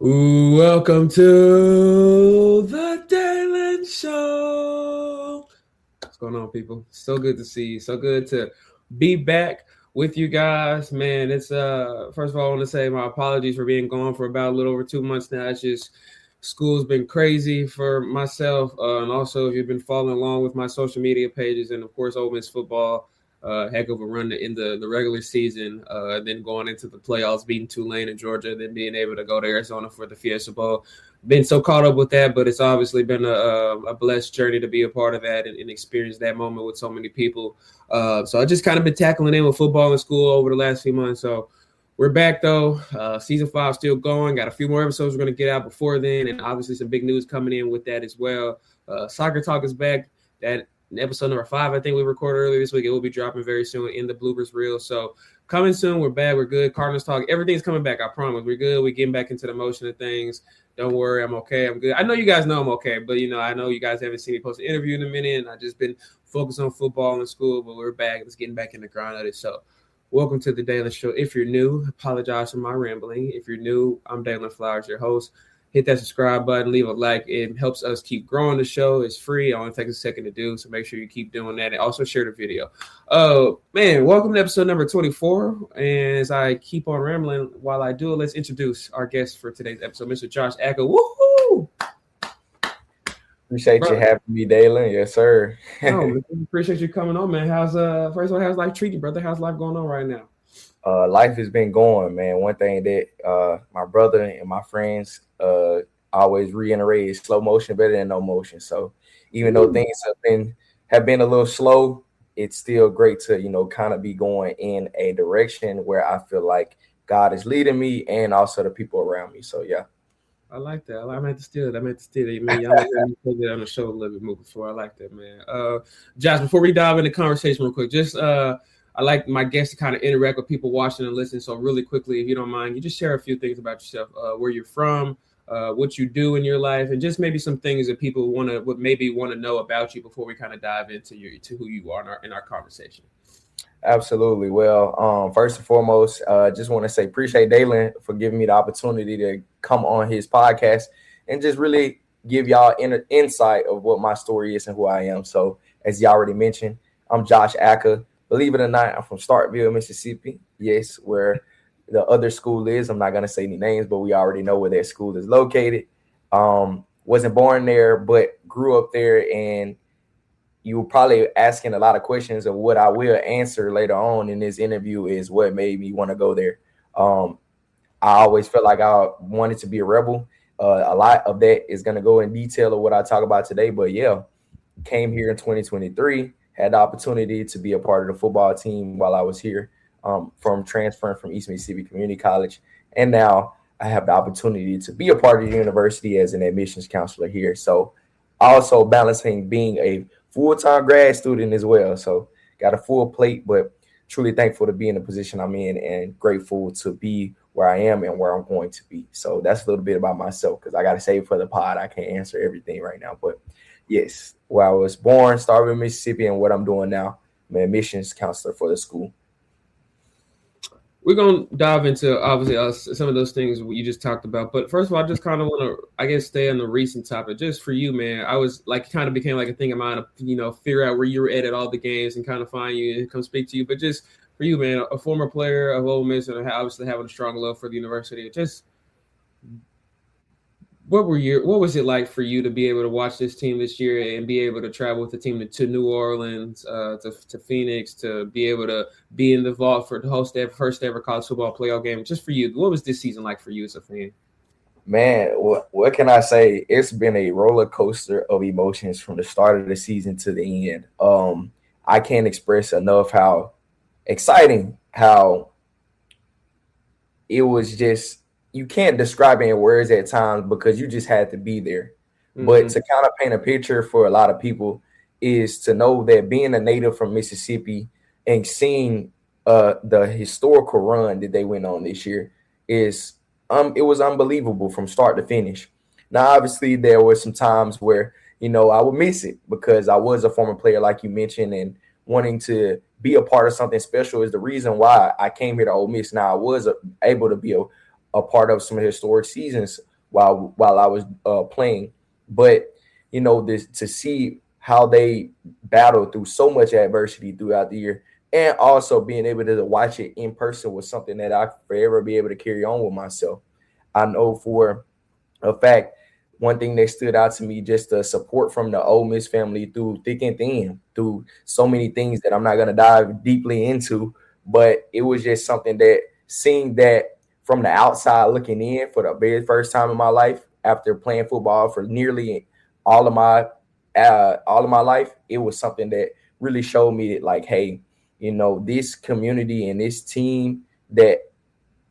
Welcome to the Daily Show. What's going on, people? So good to see you. So good to be back with you guys. Man, it's first of all, I want to say my apologies for being gone for about a little over 2 months now. It's just school's been crazy for myself, and also if you've been following along with my social media pages, and of course, Ole Miss football. Heck of a run in the regular season, then going into the playoffs, beating Tulane in Georgia, then being able to go to Arizona for the Fiesta Bowl. Been so caught up with that, but it's obviously been a blessed journey to be a part of that and experience that moment with so many people. So I just kind of been tackling in with football in school over the last few months. So we're back though. Season 5 still going. Got a few more episodes we're going to get out before then, and obviously some big news coming in with that as well. Soccer Talk is back. That episode number 5, I think we recorded earlier this week. It will be dropping very soon in the Bloopers Reel. So coming soon. We're back. We're good. Cardinals Talk. Everything's coming back. I promise. We're good. We're getting back into the motion of things. Don't worry. I'm okay. I'm good. I know you guys know I'm okay, but I know you guys haven't seen me post an interview in a minute, and I've just been focused on football and school, but we're back. Let's getting back in the grind of it. So welcome to the Daily Show. If you're new, apologize for my rambling. If you're new, I'm Dalen Flowers, your host. Hit that subscribe button, leave a like. It helps us keep growing the show. It's free. It only takes a second to do, so make sure you keep doing that. And also share the video. Man, welcome to episode number 24. And as I keep on rambling while I do it, let's introduce our guest for today's episode, Mr. Josh Acker. Woohoo! Appreciate you having me, Dalen. Yes, sir. Appreciate you coming on, man. How's first of all, how's life treating you, brother? How's life going on right now? Life has been going, man. One thing that my brother and my friends always reiterate is slow motion better than no motion. So even though things have been a little slow, it's still great to kind of be going in a direction where I feel like God is leading me and also the people around me. So yeah. I like that. I meant to steal it. Man. Y'all put it on the show a little bit more before. I like that, man. Josh, before we dive into conversation real quick, just I like my guests to kind of interact with people watching and listening. So really quickly, if you don't mind, you just share a few things about yourself, where you're from, what you do in your life, and just maybe some things that people want to know about you before we kind of dive into who you are in our conversation. Absolutely. Well, first and foremost, just want to say appreciate Dalen for giving me the opportunity to come on his podcast and just really give y'all insight of what my story is and who I am. So as you already mentioned, I'm Josh Acker. Believe it or not, I'm from Starkville, Mississippi. Yes, where the other school is. I'm not going to say any names, but we already know where that school is located. Wasn't born there, but grew up there, and you were probably asking a lot of questions of what I will answer later on in this interview is what made me want to go there. I always felt like I wanted to be a rebel. A lot of that is going to go in detail of what I talk about today. But yeah, came here in 2023, had the opportunity to be a part of the football team while I was here, from transferring from East Mississippi Community College. And now I have the opportunity to be a part of the university as an admissions counselor here. So also balancing being a full-time grad student as well. So got a full plate, but truly thankful to be in the position I'm in and grateful to be where I am and where I'm going to be. So that's a little bit about myself because I got to save for the pod. I can't answer everything right now, but yes, where I was born, started in Mississippi, and what I'm doing now, I'm an admissions counselor for the school. We're going to dive into, obviously, some of those things you just talked about. But first of all, I just kind of want to, I guess, stay on the recent topic. Just for you, man, I was like, kind of became like a thing of mine to, figure out where you were at all the games and kind of find you and come speak to you. But just for you, man, a former player of Ole Miss and obviously having a strong love for the university, just what was it like for you to be able to watch this team this year and be able to travel with the team to New Orleans, to Phoenix, to be able to be in the vault for the first ever college football playoff game? Just for you, what was this season like for you as a fan? Man, what can I say? It's been a roller coaster of emotions from the start of the season to the end. I can't express enough how exciting, how it was just, you can't describe it in words at times because you just had to be there. Mm-hmm. But to kind of paint a picture for a lot of people is to know that being a native from Mississippi and seeing the historical run that they went on this year is it was unbelievable from start to finish. Now, obviously, there were some times where, I would miss it because I was a former player, like you mentioned, and wanting to be a part of something special is the reason why I came here to Ole Miss. Now, I was able to be a part of some historic seasons while I was playing. But this to see how they battled through so much adversity throughout the year, and also being able to watch it in person was something that I forever be able to carry on with myself. I know for a fact, one thing that stood out to me, just the support from the Ole Miss family through thick and thin, through so many things that I'm not going to dive deeply into, but it was just something that, seeing that from the outside looking in for the very first time in my life after playing football for nearly all of my life, it was something that really showed me that, like, hey, this community and this team that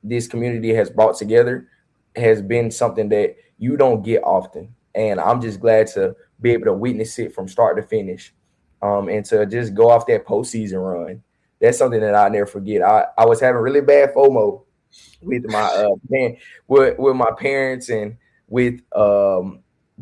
this community has brought together has been something that you don't get often. And I'm just glad to be able to witness it from start to finish, and to just go off that postseason run. That's something that I never forget. I was having really bad FOMO with my with my parents, and with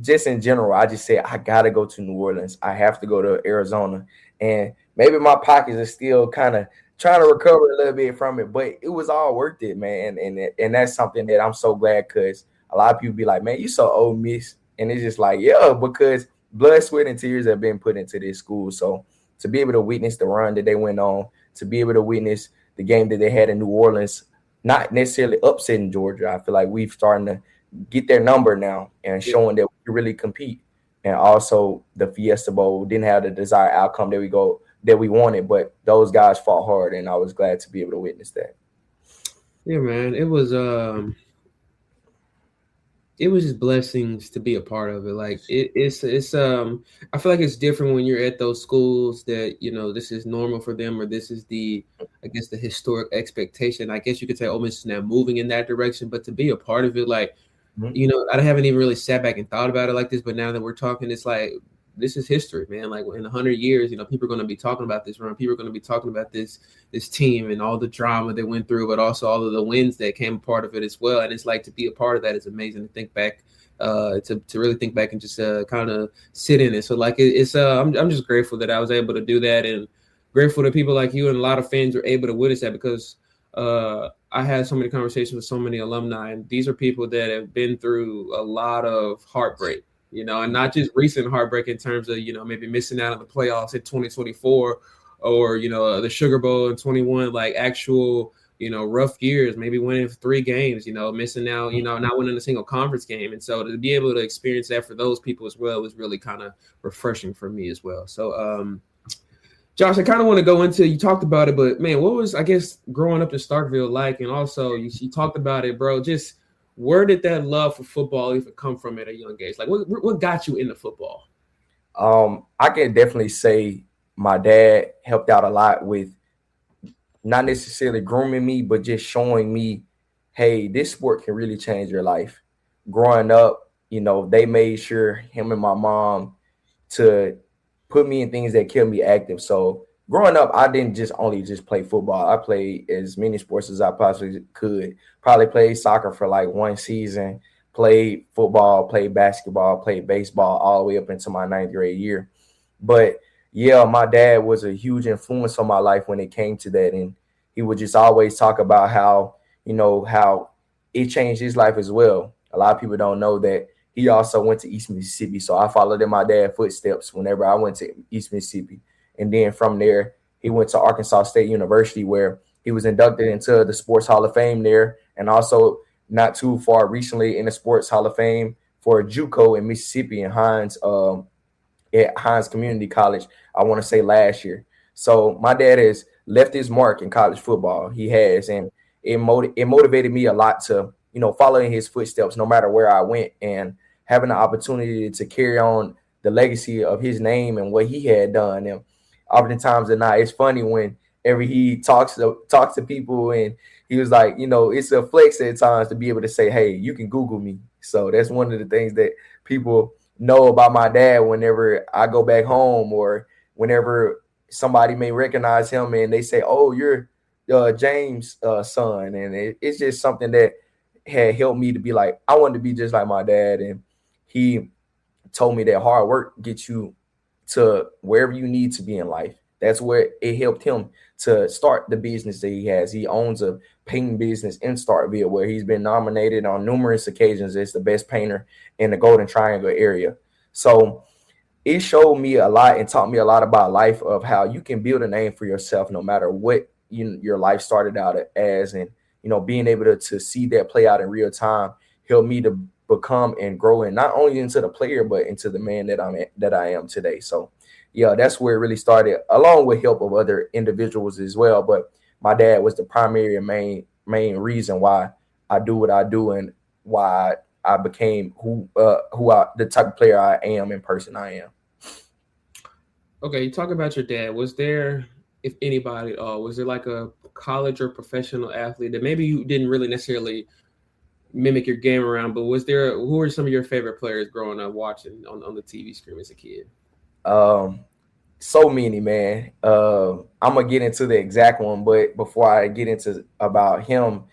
just in general. I just said I gotta go to New Orleans. I have to go to Arizona, and maybe my pockets are still kind of trying to recover a little bit from it, but it was all worth it, man. And that's something that I'm so glad, because a lot of people be like, man, you so Ole Miss, and it's just like, yeah, because blood, sweat, and tears have been put into this school. So to be able to witness the run that they went on, to be able to witness the game that they had in New Orleans, not necessarily upsetting Georgia. I feel like we've starting to get their number now and showing that we can really compete. And also the Fiesta Bowl didn't have the desired outcome that we wanted, but those guys fought hard, and I was glad to be able to witness that. Yeah, man. It was just blessings to be a part of it. Like it's I feel like it's different when you're at those schools that, this is normal for them, or this is I guess the historic expectation. I guess you could say Ole Miss is now moving in that direction, but to be a part of it, like, I haven't even really sat back and thought about it like this, but now that we're talking, it's like, this is history, man. Like in 100 years, people are going to be talking about this run. People are going to be talking about this team and all the drama they went through, but also all of the wins that came a part of it as well. And it's like, to be a part of that is amazing. To think back, to really think back and just kind of sit in it. So like I'm just grateful that I was able to do that, and grateful that people like you and a lot of fans were able to witness that, because I had so many conversations with so many alumni, and these are people that have been through a lot of heartbreak. And not just recent heartbreak in terms of, maybe missing out on the playoffs in 2024, or, the Sugar Bowl in 21, like actual, rough years, maybe winning 3 games, missing out, not winning a single conference game. And so to be able to experience that for those people as well was really kind of refreshing for me as well. So, Josh, I kind of want to go into, you talked about it, but man, what was, I guess, growing up in Starkville like? And also you talked about it, bro, just where did that love for football even come from at a young age? Like, what got you into football? I can definitely say my dad helped out a lot with not necessarily grooming me, but just showing me, hey, this sport can really change your life. Growing up, they made sure, him and my mom, to put me in things that kept me active. So growing up, I didn't only play football. I played as many sports as I possibly could. Probably played soccer for like 1 season, played football, played basketball, played baseball all the way up into my 9th grade year. But yeah, my dad was a huge influence on my life when it came to that. And he would just always talk about how it changed his life as well. A lot of people don't know that he also went to East Mississippi. So I followed in my dad's footsteps whenever I went to East Mississippi. And then from there, he went to Arkansas State University, where he was inducted into the Sports Hall of Fame there. And also not too far recently in the Sports Hall of Fame for JUCO in Mississippi and at Hines Community College, I want to say last year. So my dad has left his mark in college football. He has. And it motivated me a lot to, follow in his footsteps no matter where I went, and having the opportunity to carry on the legacy of his name and what he had done. And oftentimes at night, it's funny whenever he talks to people, and he was like, it's a flex at times to be able to say, hey, you can Google me. So that's one of the things that people know about my dad whenever I go back home, or whenever somebody may recognize him and they say, oh, you're James' son. And it's just something that had helped me to be like, I wanted to be just like my dad. And he told me that hard work gets you to wherever you need to be in life. That's where it helped him to start the business that he has. He owns a painting business in Starkville where he's been nominated on numerous occasions as the best painter in the Golden Triangle area. So it showed me a lot and taught me a lot about life, of how you can build a name for yourself no matter what your life started out as. And being able to see that play out in real time helped me to become and grow, and not only into the player but into the man that I am today. So yeah, that's where it really started, along with help of other individuals as well. But my dad was the primary and main reason why I do what I do, and why I became the type of player I am in person I am. Okay, you talk about your dad. Was there, if anybody at all, was there like a college or professional athlete that maybe you didn't really necessarily mimic your game around, but who were some of your favorite players growing up watching on the TV screen as a kid? So many, man. I'm gonna get into the exact one, but before I get into about him,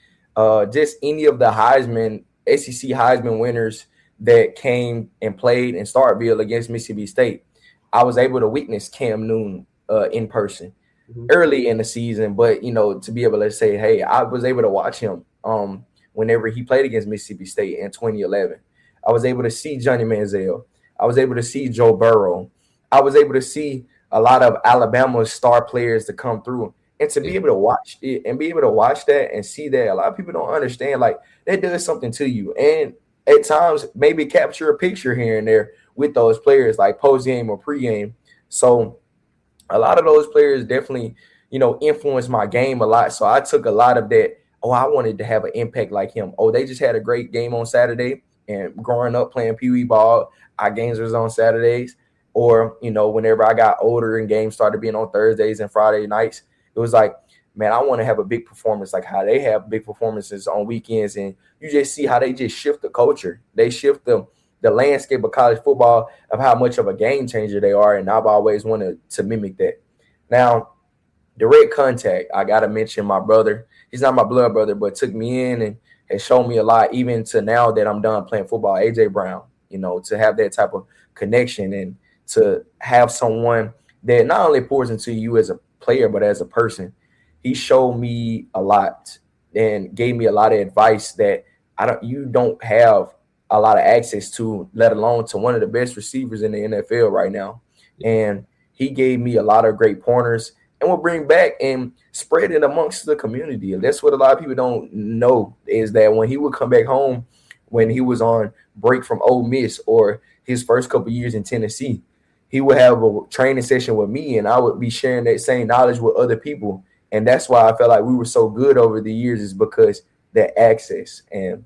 just any of the SEC Heisman winners that came and played in Starkville against Mississippi State, I was able to witness Cam Newton in person early in the season. But to be able to say, hey, I was able to watch him whenever he played against Mississippi State in 2011. I was able to see Johnny Manziel. I was able to see Joe Burrow. I was able to see a lot of Alabama's star players to come through, and to be able to watch it and be able to watch that and see that. A lot of people don't understand, like, that does something to you, and at times maybe capture a picture here and there with those players, like post game or pre game. So a lot of those players definitely influenced my game a lot. So I took a lot of that. Oh, I wanted to have an impact like him. Oh, they just had a great game on Saturday. And growing up playing Pee Wee ball, our games was on Saturdays. Or, whenever I got older and games started being on Thursdays and Friday nights, it was like, man, I want to have a big performance like how they have big performances on weekends. And you just see how they just shift the culture. They shift the landscape of college football, of how much of a game changer they are. And I've always wanted to mimic that. Now, direct contact, I got to mention my brother. He's not my blood brother, but took me in and has shown me a lot, even to now that I'm done playing football. AJ Brown, to have that type of connection, and to have someone that not only pours into you as a player, but as a person. He showed me a lot and gave me a lot of advice that you don't have a lot of access to, let alone to one of the best receivers in the NFL right now. And he gave me a lot of great pointers, and will bring back and spread it amongst the community. And that's what a lot of people don't know, is that when he would come back home, when he was on break from Ole Miss or his first couple of years in Tennessee, he would have a training session with me, and I would be sharing that same knowledge with other people. And that's why I felt like we were so good over the years, is because that access. And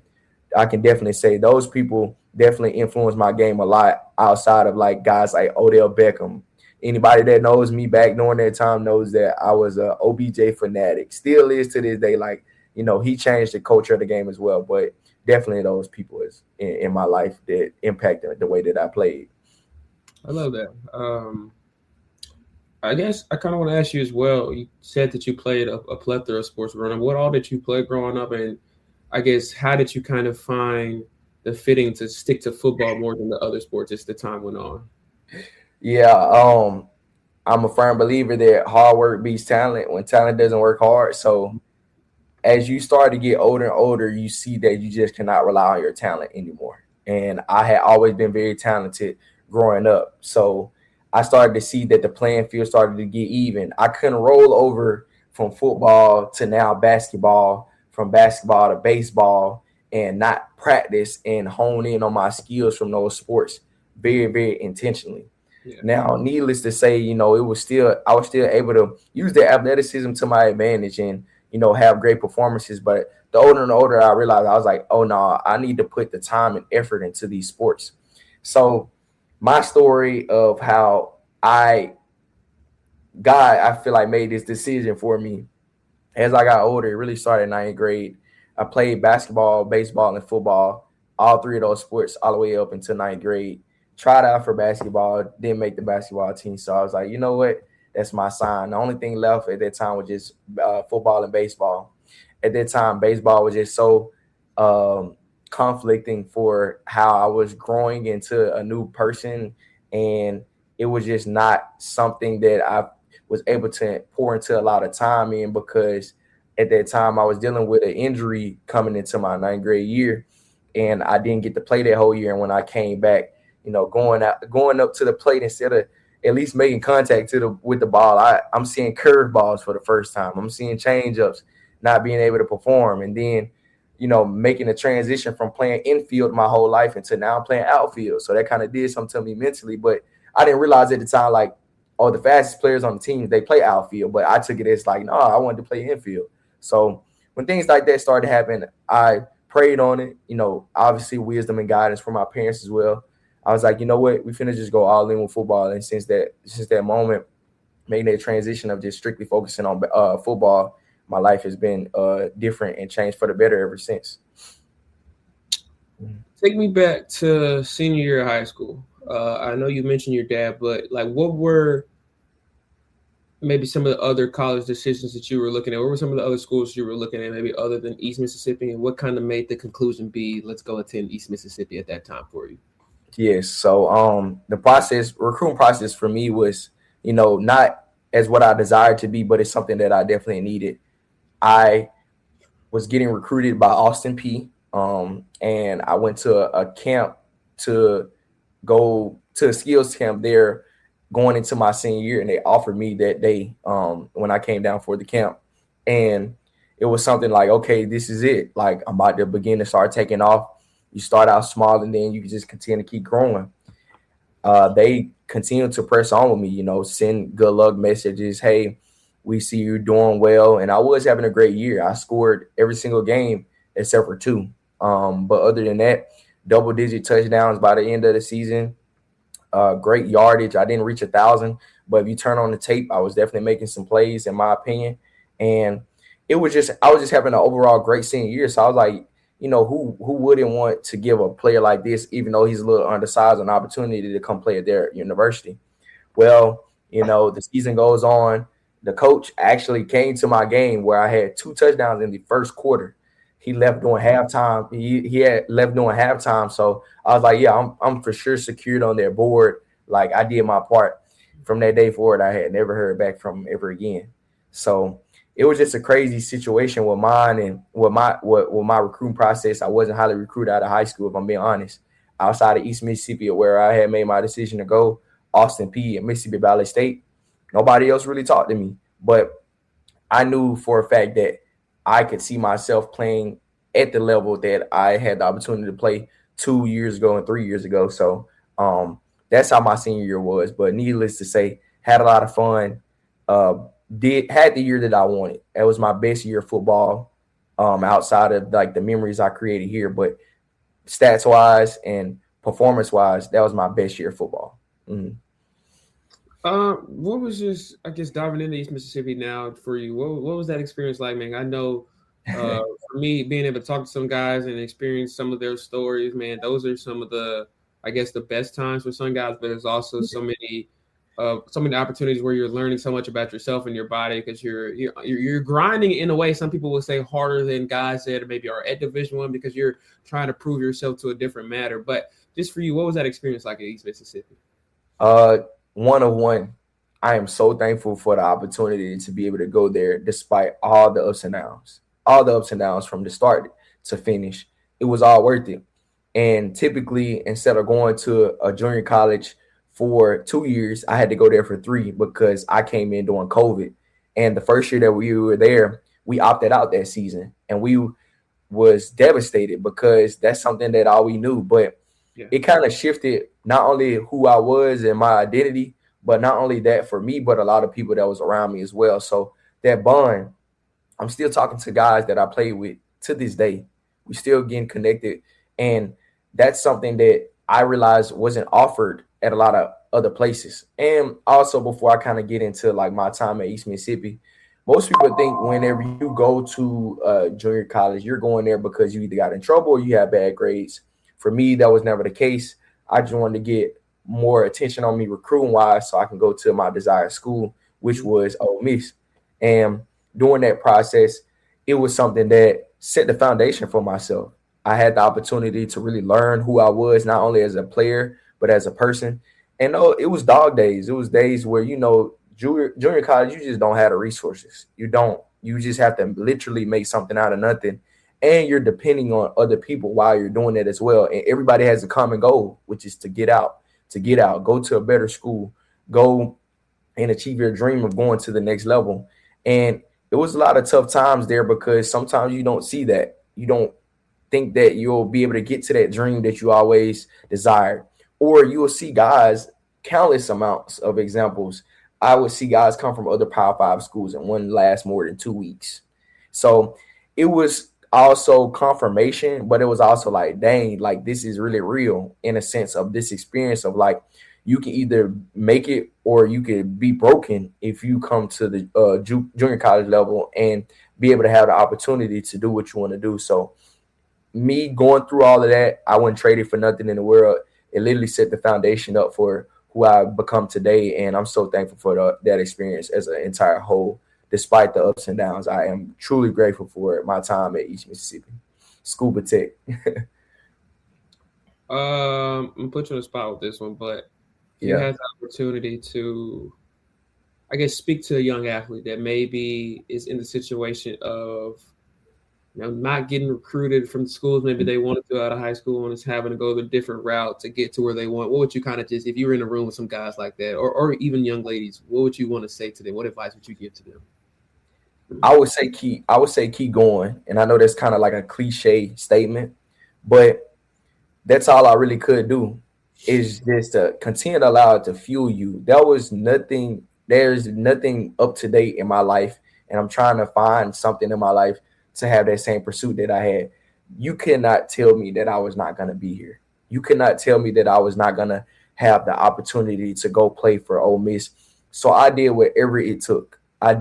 I can definitely say those people definitely influenced my game a lot, outside of like guys like Odell Beckham. Anybody that knows me back during that time knows that I was a OBJ fanatic. Still is to this day. Like, he changed the culture of the game as well. But definitely those people is in my life that impacted the way that I played. I love that. I guess I kind of want to ask you as well. You said that you played a plethora of sports growing up. What all did you play growing up? And I guess how did you kind of find the fitting to stick to football more than the other sports as the time went on? Yeah, I'm a firm believer that hard work beats talent when talent doesn't work hard. So as you start to get older and older, you see that you just cannot rely on your talent anymore. And I had always been very talented growing up. So I started to see that the playing field started to get even. I couldn't roll over from football to now basketball, from basketball to baseball, and not practice and hone in on my skills from those sports very, very intentionally. Yeah. Now, needless to say, I was still able to use the athleticism to my advantage and, have great performances. But the older and older I realized, I was like, oh no, I need to put the time and effort into these sports. So my story of how God, I feel like, made this decision for me as I got older, it really started in ninth grade. I played basketball, baseball, and football, all three of those sports, all the way up until ninth grade. Tried out for basketball, didn't make the basketball team. So I was like, you know what? That's my sign. The only thing left at that time was just football and baseball. At that time, baseball was just so conflicting for how I was growing into a new person. And it was just not something that was able to pour into a lot of time in, because at that time I was dealing with an injury coming into my 9th grade year, and I didn't get to play that whole year. And when I came back, going up to the plate instead of at least making contact with the ball, I'm seeing curve balls for the first time. I'm seeing changeups, not being able to perform, and then making a transition from playing infield my whole life into now I'm playing outfield. So that kind of did something to me mentally, but I didn't realize at the time, like, oh, the fastest players on the team, they play outfield, but I took it as like, no, I wanted to play infield. So when things like that started to happen, I prayed on it, obviously wisdom and guidance from my parents as well. I was like, you know what, we finna just go all in with football. And since that moment, making that transition of just strictly focusing on football, my life has been different and changed for the better ever since. Take me back to senior year of high school. I know you mentioned your dad, but like, what were maybe some of the other college decisions that you were looking at? What were some of the other schools you were looking at, maybe other than East Mississippi? And what kind of made the conclusion be, let's go attend East Mississippi at that time for you? Yes. So the recruiting process for me was, not as what I desired to be, but it's something that I definitely needed. I was getting recruited by Austin P. And I went to a camp to go to a skills camp there going into my senior year, and they offered me that day when I came down for the camp. And it was something like, okay, this is it. Like, I'm about to begin to start taking off. You start out small, and then you can just continue to keep growing. They continued to press on with me, send good luck messages. Hey, we see you doing well. And I was having a great year. I scored every single game except for 2. But other than that, double-digit touchdowns by the end of the season. Great yardage. I didn't reach 1,000, but if you turn on the tape, I was definitely making some plays, in my opinion. And I was just having an overall great senior year. So I was like, who wouldn't want to give a player like this, even though he's a little undersized, an opportunity to come play at their university? Well, the season goes on. The coach actually came to my game where I had 2 touchdowns in the first quarter. He left during halftime. He had left during halftime. So I was like, yeah, I'm for sure secured on their board. Like, I did my part. From that day forward, I had never heard back from him ever again. So it was just a crazy situation with mine and with my recruiting process. I wasn't highly recruited out of high school, if I'm being honest. Outside of East Mississippi, where I had made my decision to go, Austin P and Mississippi Valley State, nobody else really talked to me. But I knew for a fact that I could see myself playing at the level that I had the opportunity to play 2 years ago and 3 years ago. So that's how my senior year was. But needless to say, had a lot of fun. Had the year that I wanted. It was my best year of football, outside of like the memories I created here. But stats wise and performance wise, that was my best year of football. Mm-hmm. What was just, I guess, diving into East Mississippi now for you? What was that experience like, man? I know for me, being able to talk to some guys and experience some of their stories, man, those are some of the, I guess, the best times for some guys. But there's also so many opportunities where you're learning so much about yourself and your body, because you're grinding in a way. Some people would say harder than guys that maybe are at Division I, because you're trying to prove yourself to a different matter. But just for you, what was that experience like at East Mississippi? One of one. I am so thankful for the opportunity to be able to go there despite all the ups and downs from the start to finish. It was all worth it. And typically, instead of going to a junior college for 2 years, I had to go there for 3 because I came in during COVID. And the first year that we were there, we opted out that season, and we was devastated because that's something that all we knew. But it kind of shifted not only who I was and my identity, but not only that for me, but a lot of people that was around me as well. So that bond, I'm still talking to guys that I played with to this day. We still getting connected. And that's something that I realized wasn't offered at a lot of other places. And also, before I kind of get into like my time at East Mississippi, most people think whenever you go to junior college, you're going there because you either got in trouble or you have bad grades. For me, that was never the case. I just wanted to get more attention on me recruiting wise so I can go to my desired school, which was Ole Miss. And during that process, it was something that set the foundation for myself. I had the opportunity to really learn who I was, not only as a player, but as a person. And it was dog days. It was days where, Junior college, you just don't have the resources. You don't. You just have to literally make something out of nothing. And you're depending on other people while you're doing it as well. And everybody has a common goal, which is to get out, go to a better school, go and achieve your dream of going to the next level. And it was a lot of tough times there because sometimes you don't see that. You don't think that you'll be able to get to that dream that you always desired. Or you will see guys, countless amounts of examples. I would see guys come from other Power 5 schools and one last more than 2 weeks. So it was also confirmation, but it was also like, dang, like this is really real in a sense of this experience of like, you can either make it or you could be broken if you come to the junior college level and be able to have the opportunity to do what you want to do. So me going through all of that, I wouldn't trade it for nothing in the world. It literally set the foundation up for who I've become today. And I'm so thankful for that experience as an entire whole. Despite the ups and downs, I am truly grateful for my time at East Mississippi. Scuba Tech. I'm gonna put you on the spot with this one, but if you had the opportunity to, I guess, speak to a young athlete that maybe is in the situation of, you know, not getting recruited from schools maybe they wanted to out of high school and is having to go the different route to get to where they want, what would you kind of just, if you were in a room with some guys like that, or even young ladies, what would you want to say to them? What advice would you give to them? I would say keep going. And I know that's kind of like a cliche statement, but that's all I really could do is just to continue to allow it to fuel you. There's nothing up to date in my life, and I'm trying to find something in my life to have that same pursuit that I had. You cannot tell me that I was not going to be here. You cannot tell me that I was not going to have the opportunity to go play for Ole Miss. So I did whatever it took. I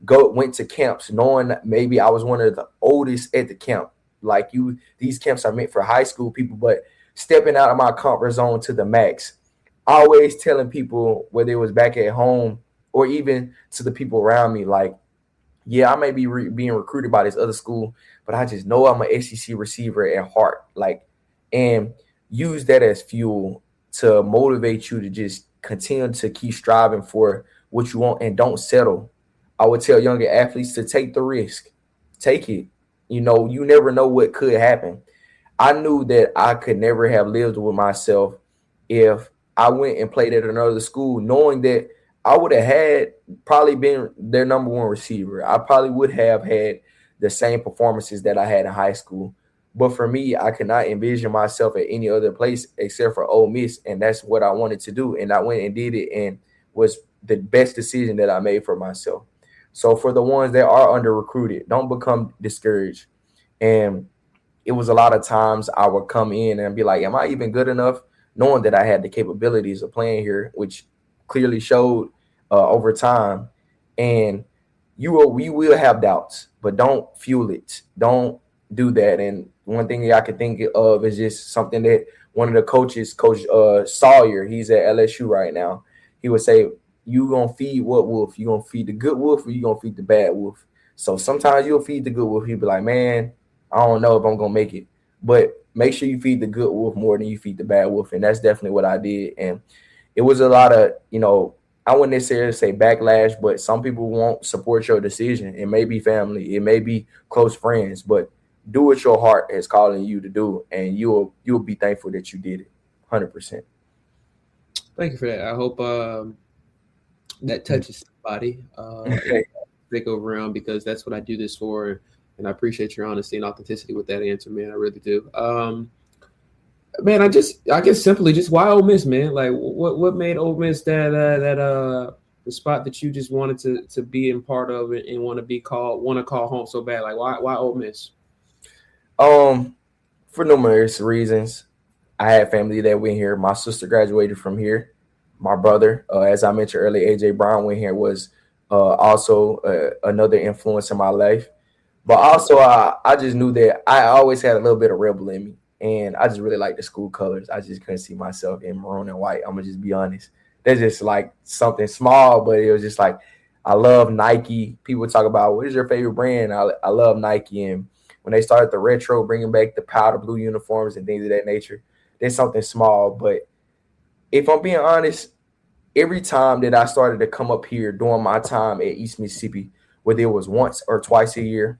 went to camps knowing maybe I was one of the oldest at the camp. Like these camps are meant for high school people, but stepping out of my comfort zone to the max. Always telling people, whether it was back at home or even to the people around me, like, yeah, I may be being recruited by this other school, but I just know I'm an SEC receiver at heart. Like, and use that as fuel to motivate you to just continue to keep striving for what you want and don't settle. I would tell younger athletes to take the risk. Take it. You know, you never know what could happen. I knew that I could never have lived with myself if I went and played at another school, knowing that I would have probably been their number one receiver. I probably would have had the same performances that I had in high school. But for me, I could not envision myself at any other place except for Ole Miss, and that's what I wanted to do. And I went and did it, and was the best decision that I made for myself. So for the ones that are under recruited, don't become discouraged. And it was a lot of times I would come in and be like, am I even good enough? Knowing that I had the capabilities of playing here, which clearly showed over time. And you will have doubts, but don't fuel it. Don't do that. And one thing I can think of is just something that one of the coaches, Coach Sawyer, he's at LSU right now. He would say, you going to feed what wolf? You going to feed the good wolf or you going to feed the bad wolf? So sometimes you'll feed the good wolf. He'll be like, man, I don't know if I'm going to make it. But make sure you feed the good wolf more than you feed the bad wolf. And that's definitely what I did. And it was a lot of, I wouldn't necessarily say backlash, but some people won't support your decision. It may be family. It may be close friends. But do what your heart is calling you to do, and you'll be thankful that you did it 100%. Thank you for that. I hope that touches somebody. Think around, because that's what I do this for, and I appreciate your honesty and authenticity with that answer, man. I really do. Man, I guess simply just why Ole Miss, man? Like, what made Ole Miss that the spot that you just wanted to be in part of it and want to call home so bad? Like, why Ole Miss? For numerous reasons. I had family that went here. My sister graduated from here. My brother, as I mentioned earlier, AJ Brown went here, was also another influence in my life. But also, I just knew that I always had a little bit of rebel in me. And I just really liked the school colors. I just couldn't see myself in maroon and white. I'm going to just be honest. That's just like something small, but it was just like, I love Nike. People talk about, what is your favorite brand? I love Nike. And when they started the retro, bringing back the powder blue uniforms and things of that nature, there's something small. But if I'm being honest, every time that I started to come up here during my time at East Mississippi, whether it was once or twice a year,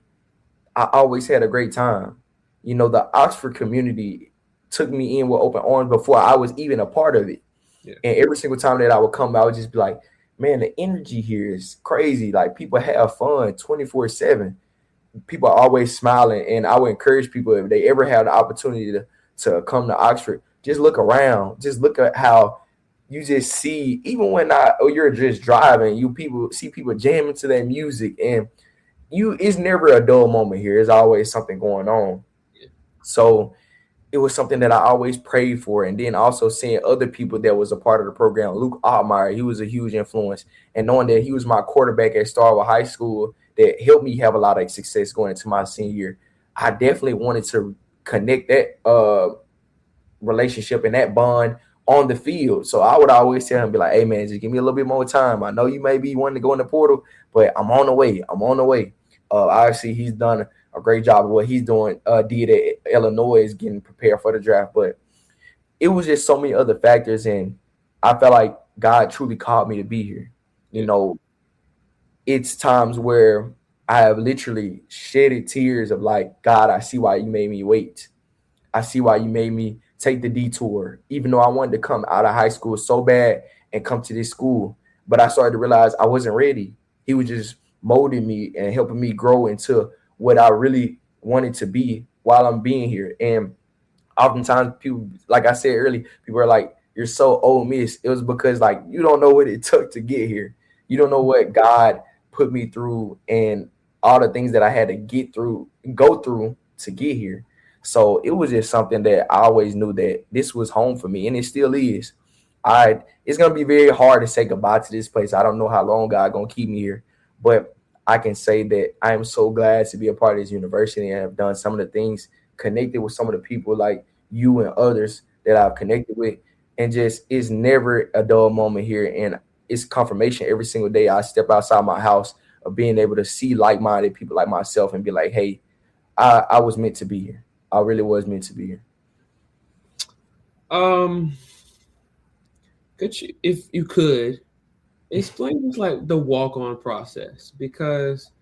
I always had a great time. You know, the Oxford community took me in with open arms before I was even a part of it. Yeah. And every single time that I would come, I would just be like, man, the energy here is crazy. Like people have fun 24/7. People are always smiling. And I would encourage people if they ever have the opportunity to come to Oxford, just look around. Just look at how you just see, even when you're just driving, you people see people jamming to that music, and it's never a dull moment here. There's always something going on. Yeah. So it was something that I always prayed for. And then also seeing other people that was a part of the program. Luke Altmaier, he was a huge influence. And knowing that he was my quarterback at Starkville High School, that helped me have a lot of success going into my senior year. I definitely wanted to connect that relationship and that bond on the field. So I would always tell him, be like, hey, man, just give me a little bit more time. I know you may be wanting to go in the portal, but I'm on the way. I'm on the way. Obviously, he's done a great job of what he's doing. Did at Illinois is getting prepared for the draft, but it was just so many other factors, and I felt like God truly called me to be here. You know, it's times where I have literally shedded tears of like, God, I see why you made me wait. I see why you made me take the detour, even though I wanted to come out of high school so bad and come to this school. But I started to realize I wasn't ready. He was just molding me and helping me grow into what I really wanted to be while I'm being here. And oftentimes people, like I said earlier, people are like, you're so Ole Miss. It was because like you don't know what it took to get here. You don't know what God put me through and all the things that I had to go through to get here. So it was just something that I always knew that this was home for me, and it still is. It's gonna be very hard to say goodbye to this place. I don't know how long God gonna keep me here, but I can say that I am so glad to be a part of this university and have done some of the things, connected with some of the people like you and others that I've connected with, and just it's never a dull moment here, and it's confirmation every single day I step outside my house of being able to see like-minded people like myself and be like, hey, I was meant to be here. I really was meant to be here. Could you, if you could, explain just like the walk-on process, because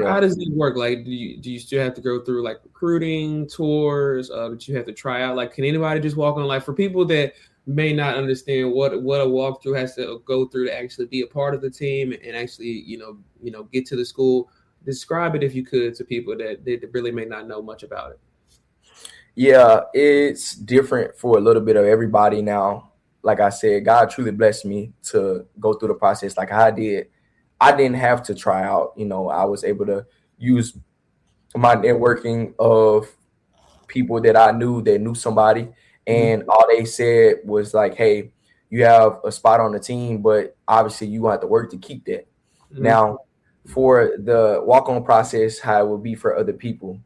how does it work? Like, do you still have to go through like recruiting tours? That you have to try out? Like, can anybody just walk on? Like, for people that may not understand what a walkthrough has to go through to actually be a part of the team and actually get to the school, describe it if you could to people that really may not know much about it. Yeah, it's different for a little bit of everybody now. Like I said, God truly blessed me to go through the process like I did. I didn't have to try out. I was able to use my networking of people that I knew that knew somebody. And all they said was like, hey, you have a spot on the team, but obviously you have to work to keep that. Now, for the walk-on process, how it would be for other people,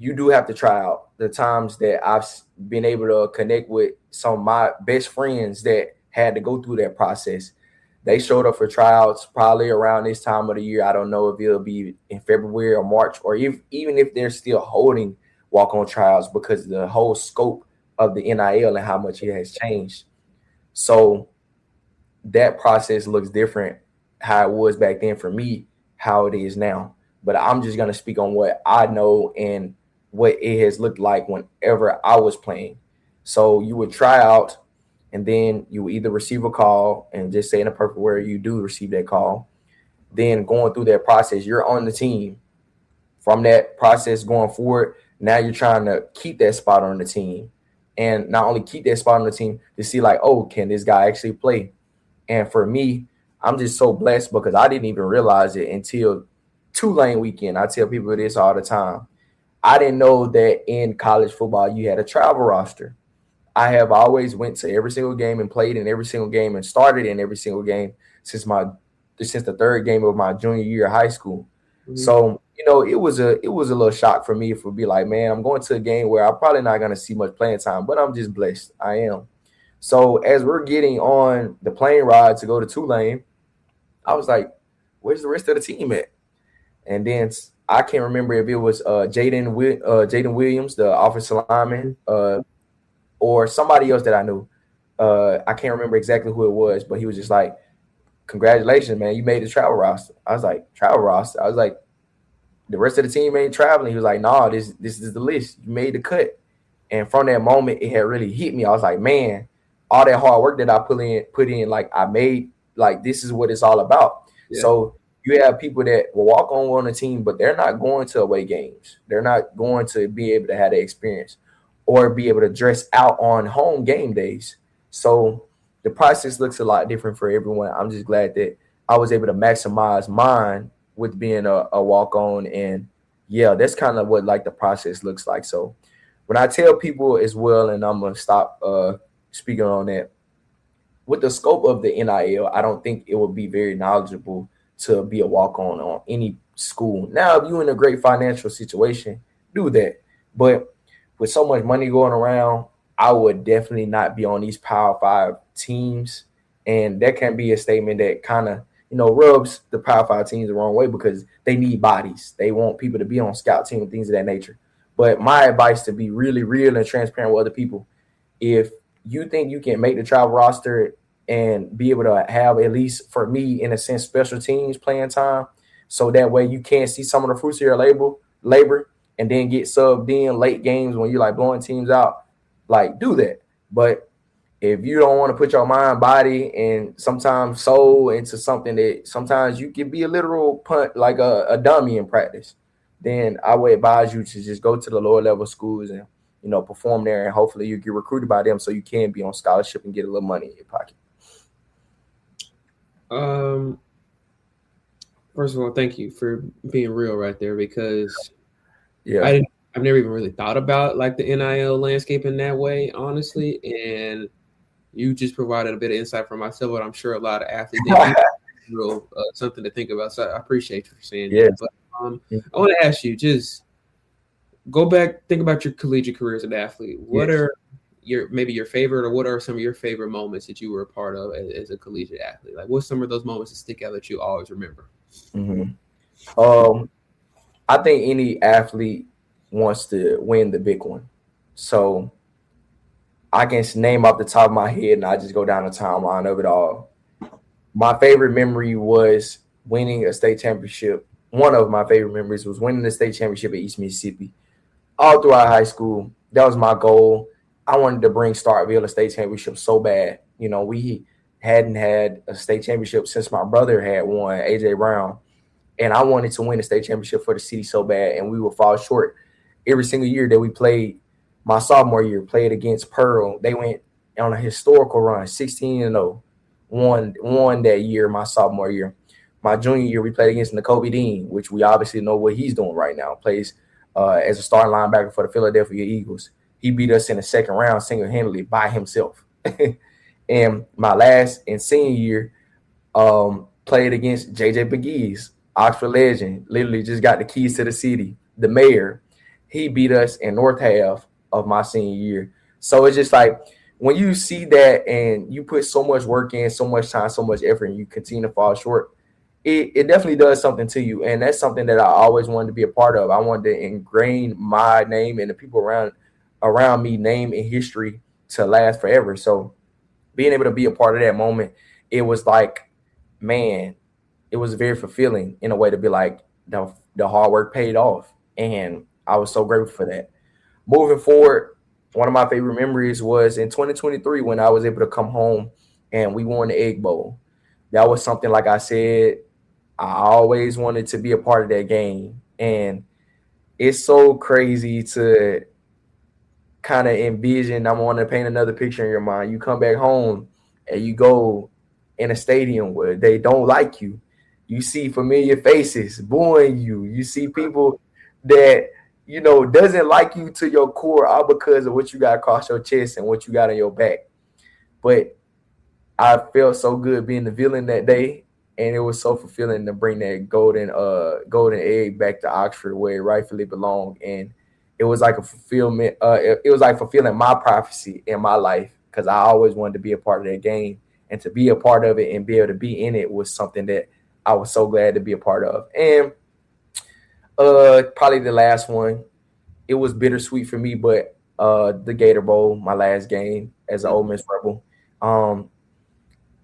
you do have to try out. The times that I've been able to connect with some of my best friends that had to go through that process, they showed up for tryouts probably around this time of the year. I don't know if it'll be in February or March, or even if they're still holding walk-on tryouts, because the whole scope of the NIL and how much it has changed. So that process looks different how it was back then for me, how it is now. But I'm just going to speak on what I know and what it has looked like whenever I was playing. So you would try out, and then you would either receive a call, and just say in a perfect word, you do receive that call. Then going through that process, you're on the team. From that process going forward, now you're trying to keep that spot on the team. And not only keep that spot on the team, to see like, oh, can this guy actually play? And for me, I'm just so blessed because I didn't even realize it until Tulane weekend. I tell people this all the time. I didn't know that in college football you had a travel roster. I have always went to every single game and played in every single game and started in every single game since the third game of my junior year of high school. So, it was a little shock for me to be like, man, I'm going to a game where I'm probably not going to see much playing time, but I'm just blessed. I am. So as we're getting on the plane ride to go to Tulane, I was like, where's the rest of the team at? And then I can't remember if it was Jaden Williams, the offensive lineman, or somebody else that I knew. I can't remember exactly who it was, but he was just like, congratulations, man, you made the travel roster. I was like, travel roster? I was like, the rest of the team ain't traveling. He was like, nah, this is the list. You made the cut. And from that moment, it had really hit me. I was like, man, all that hard work that I put in, like I made, like this is what it's all about. Yeah. So you have people that will walk on a team, but they're not going to away games. They're not going to be able to have the experience or be able to dress out on home game days. So the process looks a lot different for everyone. I'm just glad that I was able to maximize mine with being a walk on. And yeah, that's kind of what like the process looks like. So when I tell people as well, and I'm gonna stop speaking on that, with the scope of the NIL, I don't think it would be very knowledgeable to be a walk on any school. Now, if you're in a great financial situation, do that. But with so much money going around, I would definitely not be on these Power 5 teams. And that can be a statement that kind of, rubs the Power 5 teams the wrong way because they need bodies. They want people to be on scout team and things of that nature. But my advice to be really real and transparent with other people, if you think you can make the travel roster and be able to have, at least for me, in a sense, special teams playing time, so that way you can see some of the fruits of your labor and then get subbed in late games when you're like blowing teams out, like do that. But if you don't want to put your mind, body, and sometimes soul into something that sometimes you can be a literal punt, like a dummy in practice, then I would advise you to just go to the lower level schools and, perform there, and hopefully you get recruited by them so you can be on scholarship and get a little money in your pocket. First of all, thank you for being real right there, because Yeah, I've never even really thought about like the NIL landscape in that way, honestly. And you just provided a bit of insight for myself, but I'm sure a lot of athletes real something to think about. So I appreciate you for saying that. But I want to ask you, just go back, think about your collegiate career as an athlete. What are your favorite, or what are some of your favorite moments that you were a part of as a collegiate athlete? Like, what's some of those moments that stick out that you always remember? I think any athlete wants to win the big one. So I can name off the top of my head and I just go down the timeline of it all. My favorite memory was winning a state championship. One of my favorite memories was winning the state championship at East Mississippi. All throughout high school, that was my goal. I wanted to bring Starkville a state championship so bad. We hadn't had a state championship since my brother had won, AJ Brown. And I wanted to win a state championship for the city so bad, and we would fall short every single year that we played. My sophomore year, played against Pearl. They went on a historical run, 16-0, won that year, my sophomore year. My junior year, we played against N'Kobe Dean, which we obviously know what he's doing right now. Plays as a starting linebacker for the Philadelphia Eagles. He beat us in the second round single-handedly by himself. And my last and senior year, played against J.J. McGee's, Oxford legend, literally just got the keys to the city, the mayor. He beat us in North half of my senior year. So it's just like when you see that and you put so much work in, so much time, so much effort, and you continue to fall short, it definitely does something to you. And that's something that I always wanted to be a part of. I wanted to ingrain my name and the people around me name in history to last forever. So being able to be a part of that moment, it was like, man, it was very fulfilling in a way to be like the hard work paid off. And I was so grateful for that. Moving forward, one of my favorite memories was in 2023 when I was able to come home and we won the Egg Bowl. That was something, like I said, I always wanted to be a part of that game. And it's so crazy to kind of envision. I want to paint another picture in your mind. You come back home and you go in a stadium where they don't like you. You see familiar faces booing you. You see people that, doesn't like you to your core, all because of what you got across your chest and what you got on your back. But I felt so good being the villain that day, and it was so fulfilling to bring that golden egg back to Oxford where it rightfully belonged. And it was like a fulfillment. It was like fulfilling my prophecy in my life, because I always wanted to be a part of that game, and to be a part of it and be able to be in it was something that I was so glad to be a part of. And probably the last one, it was bittersweet for me, but the Gator Bowl, my last game as an Ole Miss Rebel, Um,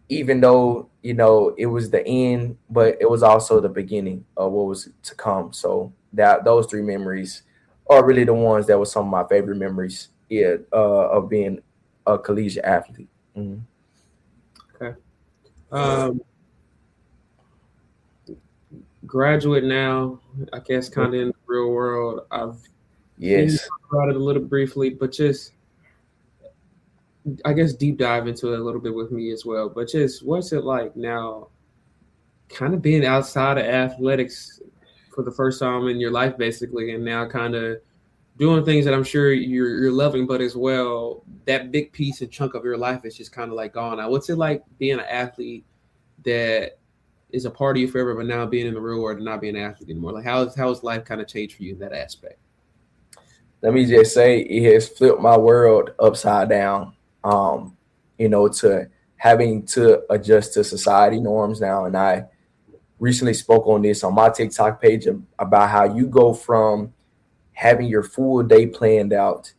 even though, it was the end, but it was also the beginning of what was to come. So that those three memories are really the ones that were some of my favorite memories, yeah, of being a collegiate athlete. Mhm. Okay. Graduate now, I guess, kind of in the real world. I've seen you Yes. talk about it a little briefly, but just, I guess, deep dive into it a little bit with me as well. But just, what's it like now, kind of being outside of athletics for the first time in your life, basically, and now kind of doing things that I'm sure you're loving, but as well, that big piece and chunk of your life is just kind of like gone now. What's it like being an athlete that is a part of you forever, but now being in the real world and not being an athlete anymore? Like, how has life kind of changed for you in that aspect? Let me just say it has flipped my world upside down. Um, to having to adjust to society norms now. And I recently spoke on this on my TikTok page about how you go from having your full day planned out,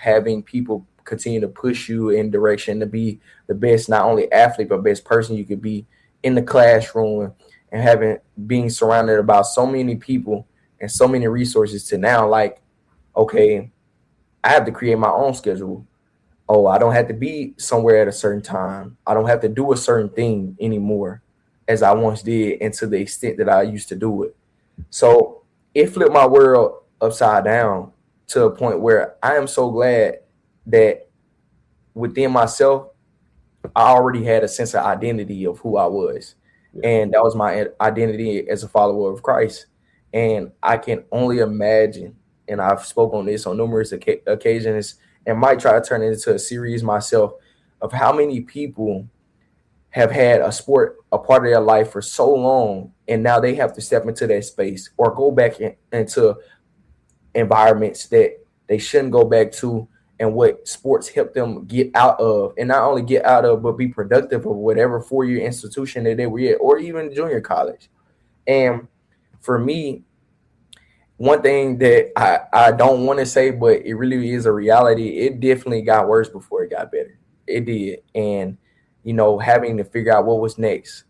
having people continue to push you in direction to be the best, not only athlete, but best person you could be in the classroom, and having being surrounded about so many people and so many resources, to now, like, okay, I have to create my own schedule. Oh, I don't have to be somewhere at a certain time. I don't have to do a certain thing anymore as I once did, and to the extent that I used to do it. So it flipped my world upside down to a point where I am so glad that within myself, I already had a sense of identity of who I was. Yeah. And that was my identity as a follower of Christ. And I can only imagine, and I've spoken on this on numerous occasions, and might try to turn it into a series myself, of how many people have had a sport a part of their life for so long, and now they have to step into that space or go back into environments that they shouldn't go back to, and what sports help them get out of, and not only get out of, but be productive of whatever 4-year institution that they were at, or even junior college. And for me, one thing that I don't want to say, but it really is a reality, it definitely got worse before it got better. It did. And, having to figure out what was next,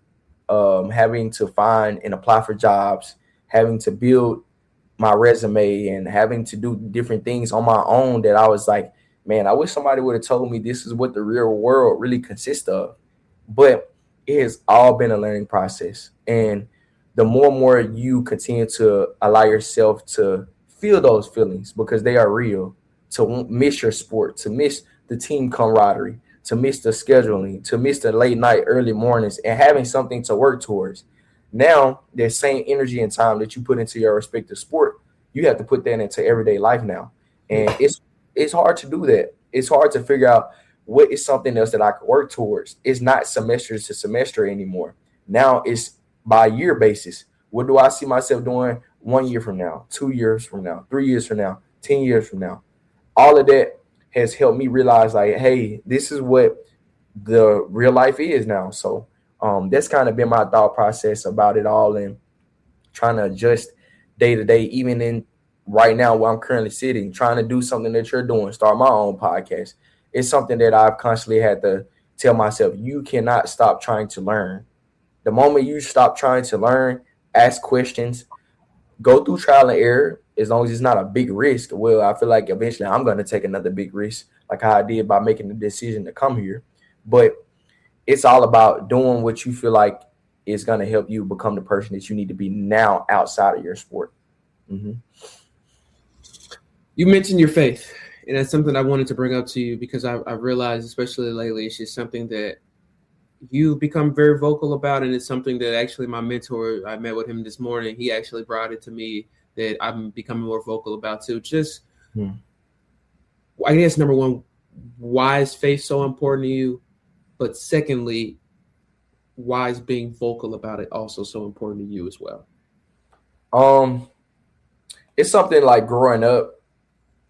having to find and apply for jobs, having to build my resume, and having to do different things on my own, that I was like, man, I wish somebody would have told me this is what the real world really consists of. But it has all been a learning process. And the more and more you continue to allow yourself to feel those feelings, because they are real, to miss your sport, to miss the team camaraderie, to miss the scheduling, to miss the late night, early mornings, and having something to work towards. Now, the same energy and time that you put into your respective sport, you have to put that into everyday life now. And it's hard to do that. It's hard to figure out what is something else that I could work towards. It's not semester to semester anymore. Now it's by year basis. What do I see myself doing 1 year from now, 2 years from now, 3 years from now, 10 years from now? All of that has helped me realize, like, hey, this is what the real life is now. So that's kind of been my thought process about it all, and trying to adjust day to day, even in right now where I'm currently sitting, trying to do something that you're doing, start my own podcast. It's something that I've constantly had to tell myself, you cannot stop trying to learn. The moment you stop trying to learn, ask questions, go through trial and error, as long as it's not a big risk. Well, I feel like eventually I'm going to take another big risk, like how I did by making the decision to come here. But it's all about doing what you feel like is going to help you become the person that you need to be now outside of your sport. Mm-hmm. You mentioned your faith, and that's something I wanted to bring up to you because I realized, especially lately, it's just something that you've become very vocal about, and it's something that actually my mentor, I met with him this morning, he actually brought it to me that I'm becoming more vocal about too. Just, I guess, number one, why is faith so important to you? But secondly, why is being vocal about it also so important to you as well? It's something like growing up.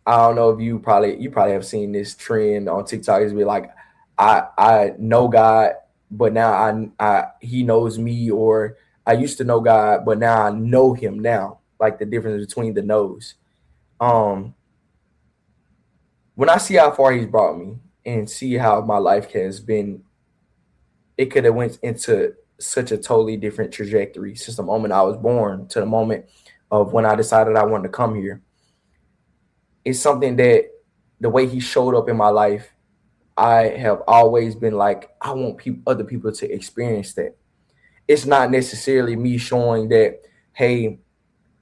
I don't know if you probably have seen this trend on TikTok. It's be like, I know God, but now I he knows me, or I used to know God, but now I know him now. Like the difference between the knows. When I see how far he's brought me, and see how my life has been. It could have went into such a totally different trajectory since the moment I was born to the moment of when I decided I wanted to come here. It's something that the way he showed up in my life, I have always been like, I want other people to experience that. It's not necessarily me showing that, hey,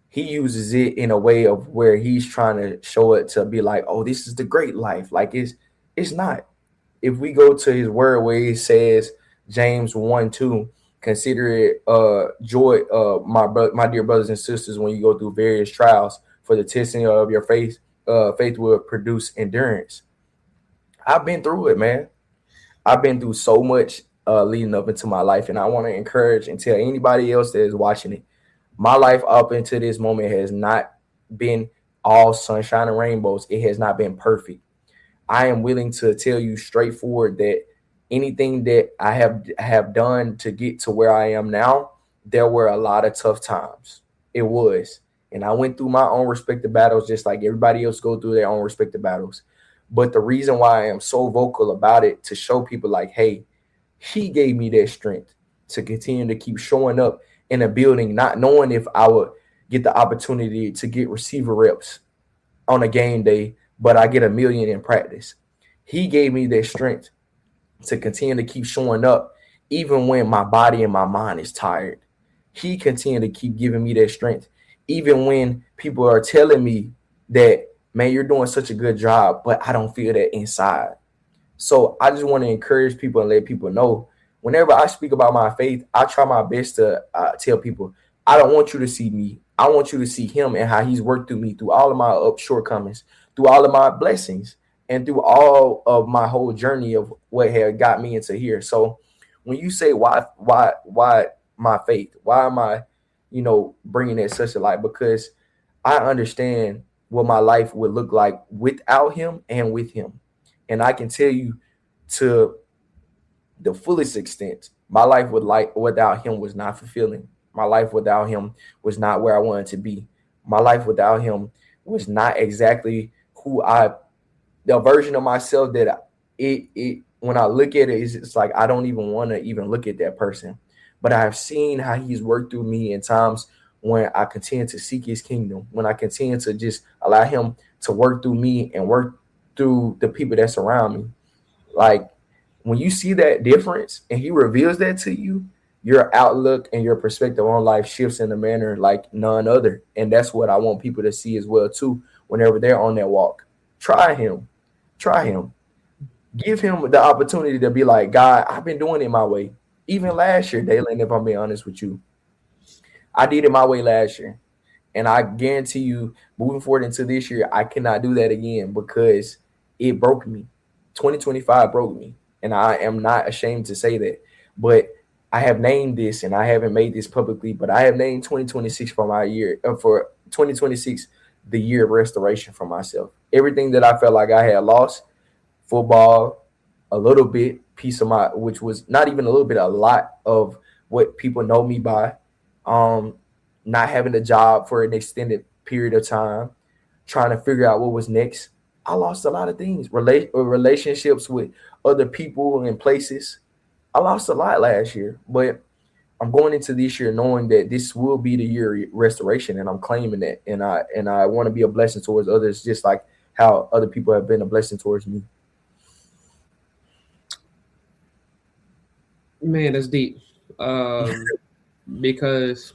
he uses it in a way of where he's trying to show it to be like, oh, this is the great life. Like it's not. If we go to his word where he says James 1:2, consider it joy, my dear brothers and sisters, when you go through various trials, for the testing of your faith, faith will produce endurance. I've been through it, man. I've been through so much leading up into my life, and I want to encourage and tell anybody else that is watching it. My life up until this moment has not been all sunshine and rainbows. It has not been perfect. I am willing to tell you straightforward that anything that I have done to get to where I am now, there were a lot of tough times. It was. And I went through my own respective battles just like everybody else go through their own respective battles. But the reason why I am so vocal about it, to show people like, hey, he gave me that strength to continue to keep showing up in a building, not knowing if I would get the opportunity to get receiver reps on a game day, but I get a million in practice. He gave me that strength to continue to keep showing up, even when my body and my mind is tired. He continued to keep giving me that strength, even when people are telling me that, man, you're doing such a good job, but I don't feel that inside. So I just want to encourage people and let people know, whenever I speak about my faith, I try my best to tell people, I don't want you to see me. I want you to see him and how he's worked through me through all of my shortcomings, through all of my blessings, and through all of my whole journey of what had got me into here. So when you say why my faith, why am I, bringing it such a light? Because I understand what my life would look like without him and with him. And I can tell you to the fullest extent, my life without him was not fulfilling. My life without him was not where I wanted to be. My life without him was not exactly the version of myself that it when I look at it, it's like I don't even want to even look at that person. But I have seen how he's worked through me in times when I continue to seek his kingdom, when I continue to just allow him to work through me and work through the people that surround me. Like, when you see that difference and he reveals that to you, your outlook and your perspective on life shifts in a manner like none other. And that's what I want people to see as well too, whenever they're on that walk. Try him. Give him the opportunity to be like, God, I've been doing it my way. Even last year, Dalen, if I'm being honest with you, I did it my way last year. And I guarantee you, moving forward into this year, I cannot do that again because it broke me. 2025 broke me. And I am not ashamed to say that. But I have named this, and I haven't made this publicly, but I have named 2026 for my year, for 2026, the year of restoration for myself. Everything that I felt like I had lost, football, a little bit, piece of my, which was not even a little bit, a lot of what people know me by, not having a job for an extended period of time, trying to figure out what was next. I lost a lot of things, relationships with other people and places. I lost a lot last year, but I'm going into this year knowing that this will be the year of restoration, and I'm claiming that. And I want to be a blessing towards others, just like how other people have been a blessing towards me. Man, that's deep. Because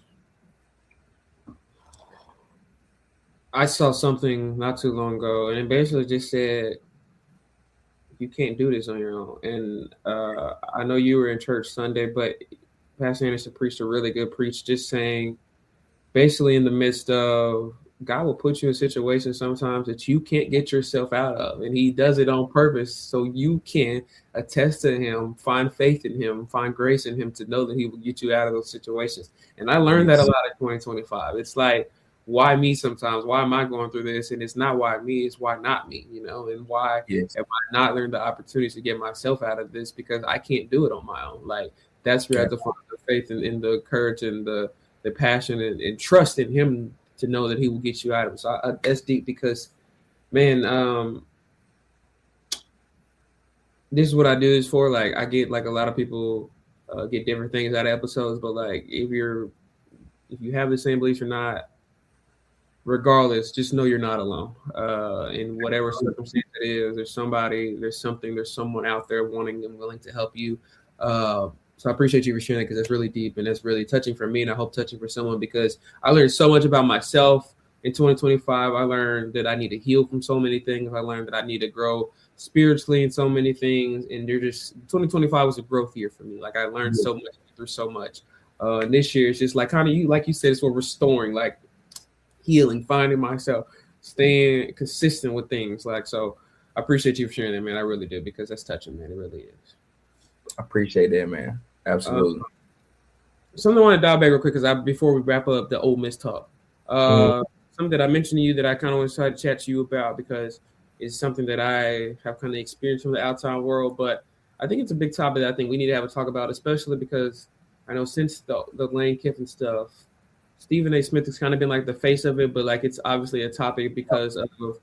I saw something not too long ago, and it basically just said, you can't do this on your own. And I know you were in church Sunday, but Pastor Anderson preached a really good preach, just saying, basically in the midst of, God will put you in situations sometimes that you can't get yourself out of. And he does it on purpose so you can attest to him, find faith in him, find grace in him to know that he will get you out of those situations. And I learned that a lot in 2025. It's like, why me sometimes? Why am I going through this? And it's not why me, it's why not me, and why have I not learned the opportunities to get myself out of this because I can't do it on my own. Like, that's where I have to find the faith and the courage and the passion and trust in him to know that he will get you out of it. So that's deep because, man, this is what I do this for. Like I get like a lot of people get different things out of episodes, but like if you have the same beliefs or not, regardless, just know you're not alone. In whatever circumstance it is, there's somebody, there's something, there's someone out there wanting and willing to help you. So I appreciate you for sharing that because that's really deep and that's really touching for me, and I hope touching for someone because I learned so much about myself in 2025. I learned that I need to heal from so many things. I learned that I need to grow spiritually in so many things, and they're just 2025 was a growth year for me. Like I learned so much through so much. And this year is just like kind of you, like you said, it's what restoring, like healing, finding myself, staying consistent with things. Like so, I appreciate you for sharing that, man. I really do because that's touching, man. It really is. I appreciate that, man. Absolutely. Something I want to dive back real quick because before we wrap up the Ole Miss talk, something that I mentioned to you that I kind of want to try to chat to you about because it's something that I have kind of experienced from the outside world, but I think it's a big topic that I think we need to have a talk about, especially because I know since the Lane Kiffin stuff, Stephen A. Smith has kind of been like the face of it, but like it's obviously a topic because of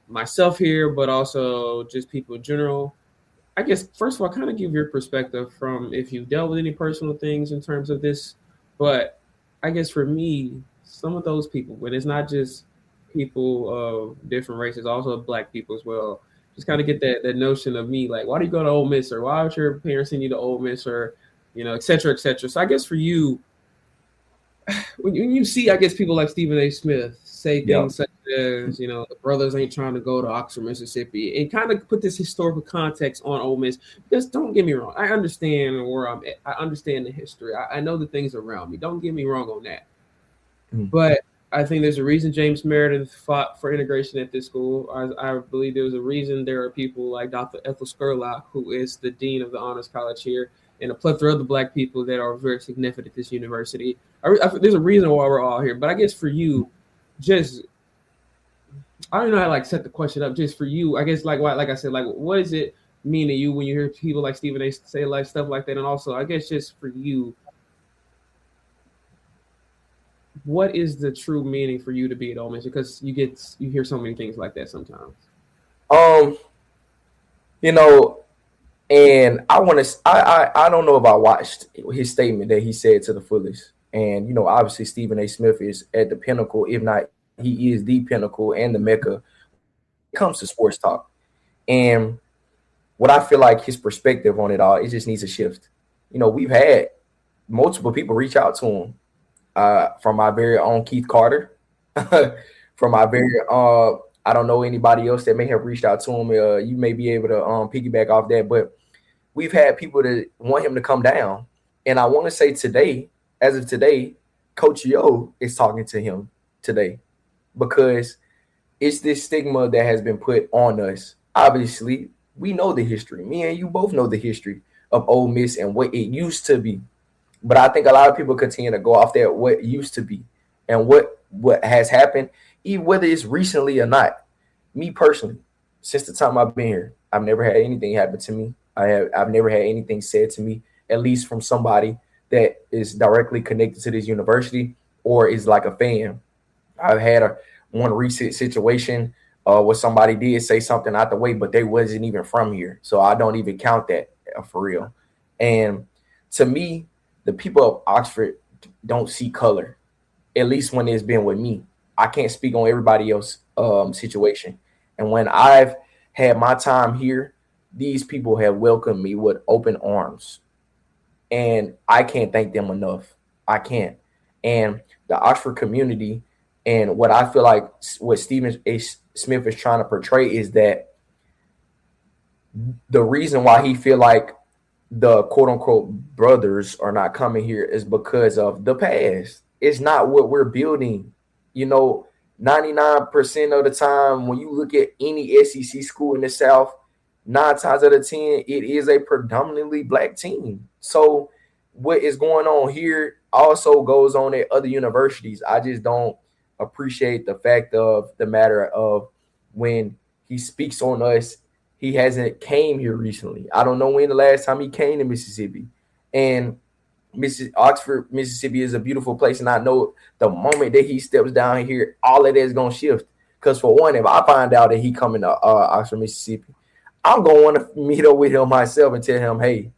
myself here, but also just people in general. I guess first of all, kind of give your perspective from if you've dealt with any personal things in terms of this. But I guess for me, some of those people, when it's not just people of different races, also Black people as well, just kind of get that notion of me, like, why do you go to Ole Miss, or why would your parents send you to Ole Miss, or et cetera, et cetera. So I guess for you, when you see, I guess people like Stephen A. Smith say things such as, the brothers ain't trying to go to Oxford, Mississippi, and kind of put this historical context on Ole Miss. Just don't get me wrong. I understand where I'm at. I understand the history. I know the things around me. Don't get me wrong on that. But I think there's a reason James Meredith fought for integration at this school. I believe there's a reason there are people like Dr. Ethel Scurlock, who is the dean of the Honors College here, and a plethora of the Black people that are very significant at this university. There's a reason why we're all here. But I guess for you, just I don't know how to like set the question up. Just for you, I guess like I said, like what does it mean to you when you hear people like Stephen A. say like stuff like that? And also, I guess just for you, what is the true meaning for you to be at Ole Miss? Because you hear so many things like that sometimes. And I don't know if I watched his statement that he said to the fullest. And, obviously Stephen A. Smith is at the pinnacle, if not, he is the pinnacle and the mecca when it comes to sports talk. And what I feel like his perspective on it all, it just needs a shift. We've had multiple people reach out to him, from my very own Keith Carter, from my very I don't know anybody else that may have reached out to him. You may be able to piggyback off that, but we've had people that want him to come down. And I want to say today, as of today, Coach Yo is talking to him today because it's this stigma that has been put on us. Obviously, we know the history. Me and you both know the history of Ole Miss and what it used to be. But I think a lot of people continue to go off that what used to be and what has happened, even whether it's recently or not. Me personally, since the time I've been here, I've never had anything happen to me. I've never had anything said to me, at least from somebody that is directly connected to this university or is like a fan. I've had one recent situation where somebody did say something out the way, but they wasn't even from here. So I don't even count that for real. And to me, the people of Oxford don't see color, at least when it's been with me. I can't speak on everybody else's situation. And when I've had my time here, these people have welcomed me with open arms. And I can't thank them enough. I can't. And the Oxford community and what I feel like what Stephen A. Smith is trying to portray is that the reason why he feel like the quote-unquote brothers are not coming here is because of the past. It's not what we're building. 99% of the time when you look at any SEC school in the South, 9 times out of 10, it is a predominantly Black team. So what is going on here also goes on at other universities. I just don't appreciate the fact of the matter of when he speaks on us, he hasn't came here recently. I don't know when the last time he came to Mississippi. And Oxford, Mississippi is a beautiful place. And I know the moment that he steps down here, all of that is going to shift. Because for one, if I find out that he coming to Oxford, Mississippi, I'm going to want to meet up with him myself and tell him, hey,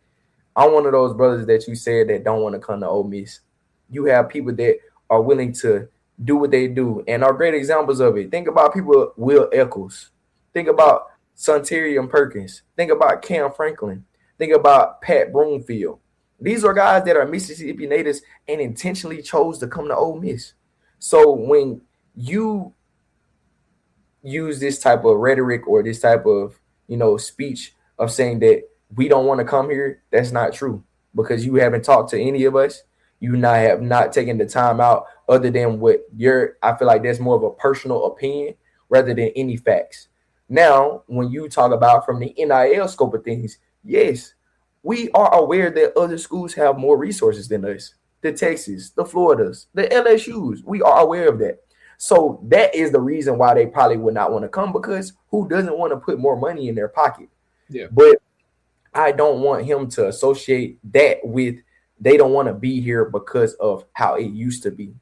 I'm one of those brothers that you said that don't want to come to Ole Miss. You have people that are willing to do what they do and are great examples of it. Think about people, Will Eccles. Think about Sunterian Perkins. Think about Cam Franklin. Think about Pat Broomfield. These are guys that are Mississippi natives and intentionally chose to come to Ole Miss. So when you use this type of rhetoric or this type of, speech of saying that we don't want to come here, that's not true, because you haven't talked to any of us. You have not taken the time out other than what I feel like that's more of a personal opinion rather than any facts. Now, when you talk about from the NIL scope of things, yes, we are aware that other schools have more resources than us. The Texas, the Floridas, the LSUs, we are aware of that. So that is the reason why they probably would not want to come, because who doesn't want to put more money in their pocket? Yeah. But I don't want him to associate that with they don't want to be here because of how it used to be.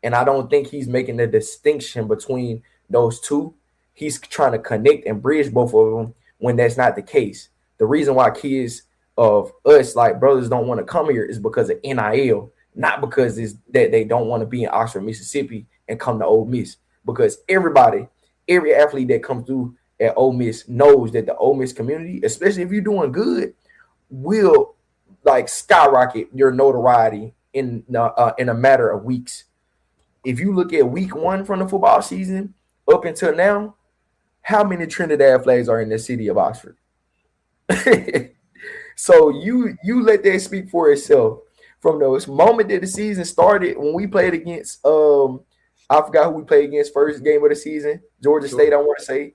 And I don't think he's making the distinction between those two. He's trying to connect and bridge both of them when that's not the case. The reason why kids of us, like brothers, don't want to come here is because of NIL, not because it's that they don't want to be in Oxford, Mississippi and come to Ole Miss. Because every athlete that comes through at Ole Miss knows that the Ole Miss community, especially if you're doing good, will like skyrocket your notoriety in a matter of weeks. If you look at week 1 from the football season up until now, how many Trinidad flags are in the city of Oxford? So you let that speak for itself. From the moment that the season started, when we played against I forgot who we played against first game of the season, Georgia State, I want to say.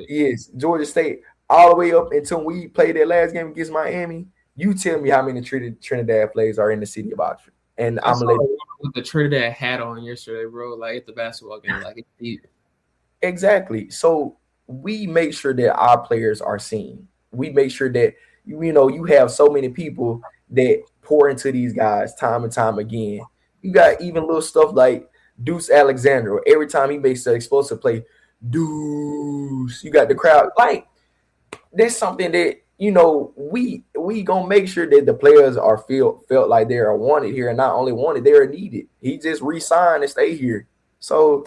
Yes, Georgia State, all the way up until we played that last game against Miami. You tell me how many Trinidad flags are in the city of Oxford. And I'm gonna with the Trinidad hat on yesterday, bro, like at the basketball game, like it's deep. Exactly. So we make sure that our players are seen. We make sure that you have so many people that pour into these guys time and time again. You got even little stuff like Deuce Alexander. Every time he makes an explosive play, Deuce, you got the crowd. Like, that's something that we gonna make sure that the players are felt like they are wanted here, and not only wanted, they are needed. He just re-signed and stay here. So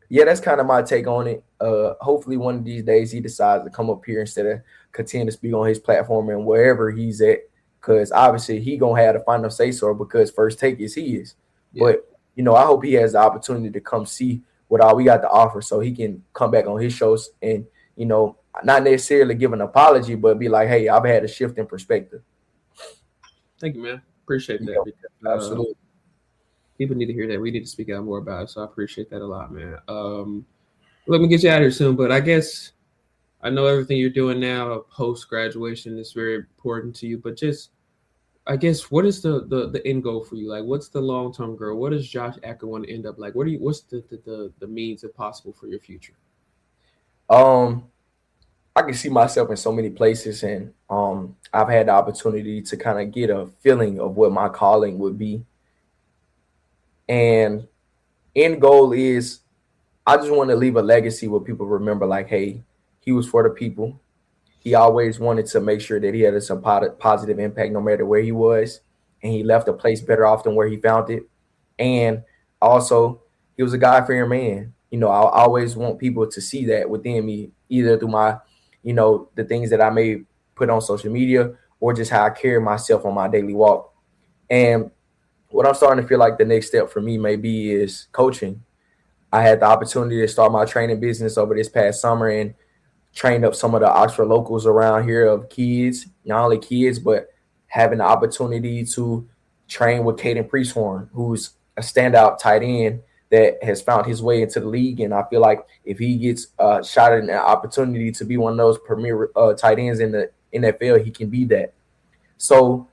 yeah, that's kind of my take on it. Hopefully one of these days he decides to come up here instead of continue to speak on his platform and wherever he's at, because obviously he gonna have the final say so, because First Take is his. Yeah. But I hope he has the opportunity to come see what all we got to offer, so he can come back on his shows and not necessarily give an apology, but be like, hey, I've had a shift in perspective. Thank you, man. Appreciate that. Because, absolutely. People need to hear that. We need to speak out more about it. So I appreciate that a lot, man. Let me get you out of here soon, but I guess I know everything you're doing now post-graduation is very important to you, but just, I guess, what is the end goal for you? Like, what's the long-term goal? What does Josh Acker want to end up like? What's the means of possible for your future? I can see myself in so many places, and I've had the opportunity to kind of get a feeling of what my calling would be. And end goal is I just want to leave a legacy where people remember, like, hey, he was for the people. He always wanted to make sure that he had some positive impact no matter where he was, and he left a place better off than where he found it. And also, he was a God-fearing man. I always want people to see that within me, either through my, the things that I may put on social media or just how I carry myself on my daily walk. And what I'm starting to feel like the next step for me maybe is coaching. I had the opportunity to start my training business over this past summer and trained up some of the Oxford locals around here of kids, not only kids, but having the opportunity to train with Caden Priesthorn, who's a standout tight end that has found his way into the league. And I feel like if he gets shot at an opportunity to be one of those premier tight ends in the NFL, he can be that. So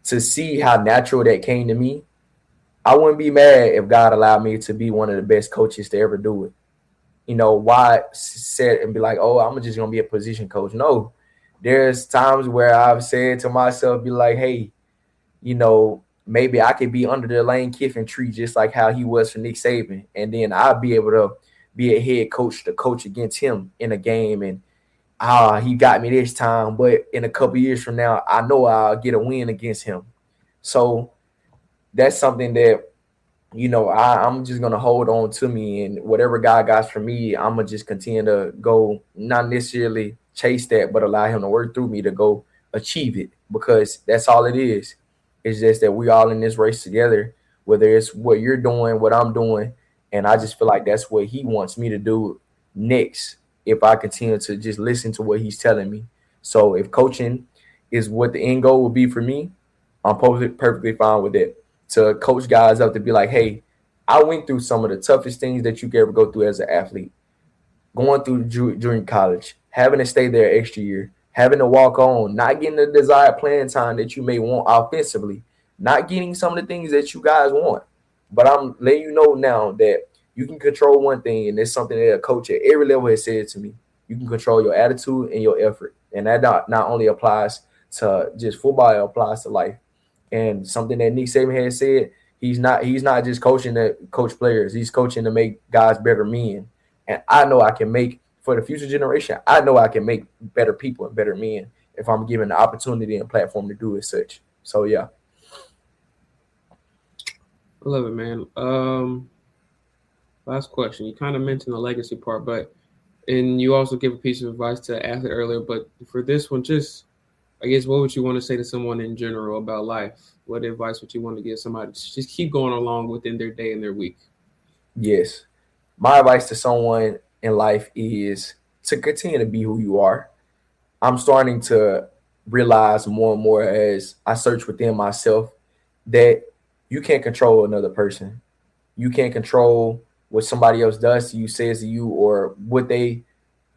to see how natural that came to me, I wouldn't be mad if God allowed me to be one of the best coaches to ever do it. Why sit and be like, oh, I'm just going to be a position coach? No, there's times where I've said to myself, be like, hey, maybe I could be under the Lane Kiffin tree just like how he was for Nick Saban. And then I'll be able to be a head coach to coach against him in a game and, he got me this time, but in a couple years from now, I know I'll get a win against him. So that's something that, I'm just gonna hold on to me, and whatever God got for me, I'm gonna just continue to go, not necessarily chase that, but allow him to work through me to go achieve it, because that's all it is. It's just that we all in this race together, whether it's what you're doing, what I'm doing, and I just feel like that's what he wants me to do next if I continue to just listen to what he's telling me. So if coaching is what the end goal would be for me, I'm perfectly fine with it. To coach guys up to be like, hey, I went through some of the toughest things that you could ever go through as an athlete. Going through during college, having to stay there extra year, having to walk on, not getting the desired playing time that you may want offensively, not getting some of the things that you guys want. But I'm letting you know now that you can control one thing, and it's something that a coach at every level has said to me. You can control your attitude and your effort. And that not only applies to just football, it applies to life. And something that Nick Saban has said, he's not just coaching to coach players. He's coaching to make guys better men. And I know I can make, for the future generation, I know I can make better people and better men if I'm given the opportunity and platform to do as such. So yeah. I love it, man. Last question. You kind of mentioned the legacy part, and you also gave a piece of advice to an athlete earlier, but for this one, just, I guess, what would you want to say to someone in general about life? What advice would you want to give somebody to just keep going along within their day and their week? Yes. My advice to someone in life is to continue to be who you are. I'm starting to realize more and more as I search within myself that you can't control another person. You can't control what somebody else does to you, says to you, or what they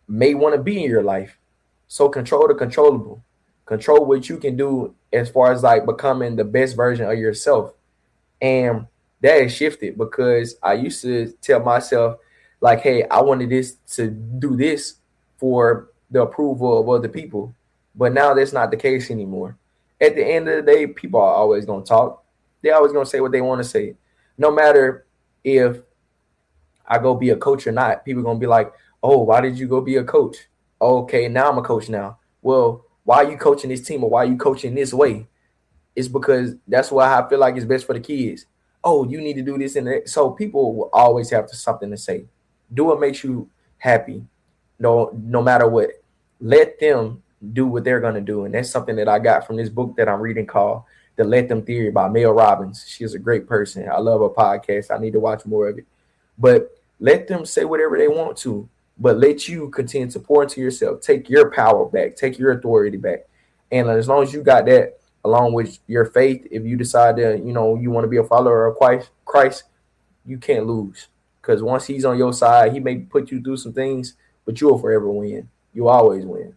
may want to be in your life. So control the controllable. Control what you can do as far as like becoming the best version of yourself. And that has shifted because I used to tell myself, like, hey, I wanted this to do this for the approval of other people. But now that's not the case anymore. At the end of the day, people are always going to talk. They're always going to say what they want to say. No matter if I go be a coach or not, people are going to be like, oh, why did you go be a coach? Okay, now I'm a coach now. Well, why are you coaching this team, or why are you coaching this way? It's because that's why I feel like it's best for the kids. Oh, you need to do this and that. So people will always have something to say. Do what makes you happy, no matter what. Let them do what they're gonna do, and that's something that I got from this book that I'm reading called "The Let Them Theory" by Mel Robbins. She is a great person. I love her podcast. I need to watch more of it. But let them say whatever they want to, but let you continue to pour into yourself. Take your power back. Take your authority back. And as long as you got that, along with your faith, if you decide that, you want to be a follower of Christ, you can't lose. Because once he's on your side, he may put you through some things, but you'll forever win. You always win.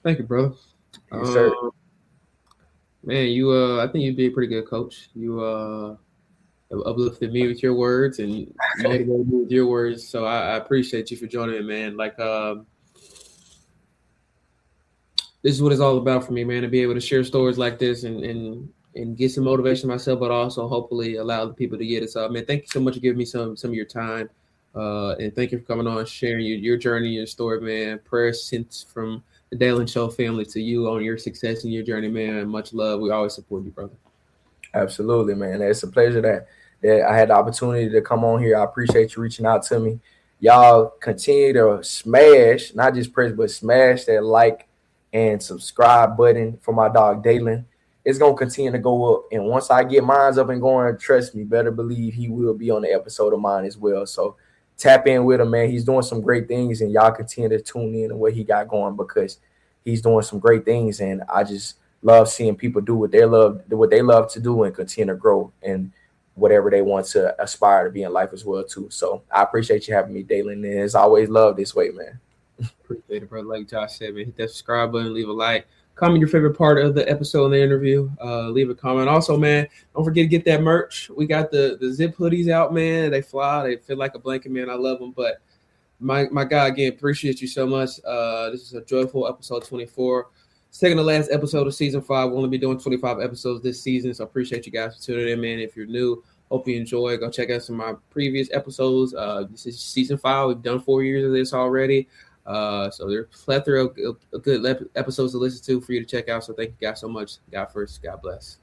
Thank you, brother. Yes, sir. Man, I think you'd be a pretty good coach. You uplifted me with your words and motivated me with your words. So I appreciate you for joining me, man. Like, this is what it's all about for me, man, to be able to share stories like this and get some motivation myself, but also hopefully allow the people to get it. So, man, thank you so much for giving me some of your time. And thank you for coming on, sharing your journey, your story, man. Prayers sent from the Dalen Show family to you on your success and your journey, man. Much love. We always support you, brother. Absolutely, man. It's a pleasure that I had the opportunity to come on here. I appreciate you reaching out to me. Y'all continue to smash, not just press, but smash that like and subscribe button for my dog Dalen. It's going to continue to go up. And once I get mine up and going, trust me, better believe he will be on the episode of mine as well. So tap in with him, man. He's doing some great things, and y'all continue to tune in to what he got going, because he's doing some great things. And I just love seeing people do what they love to do and continue to grow and whatever they want to aspire to be in life as well too. So I appreciate you having me, Dalen. And as always, love this way, man. Appreciate it, brother. Like Josh said, man, hit that subscribe button, leave a like, comment your favorite part of the episode and the interview. Leave a comment. Also, man, don't forget to get that merch. We got the zip hoodies out, man. They fly. They feel like a blanket, man. I love them. But my guy, again, appreciate you so much. This is a joyful episode 24. Second to last episode of season 5. We'll only be doing 25 episodes this season, so appreciate you guys for tuning in, man. If you're new, hope you enjoy. Go check out some of my previous episodes. This is season 5. We've done 4 years of this already. So there's a plethora of good episodes to listen to for you to check out. So thank you guys so much. God first. God bless.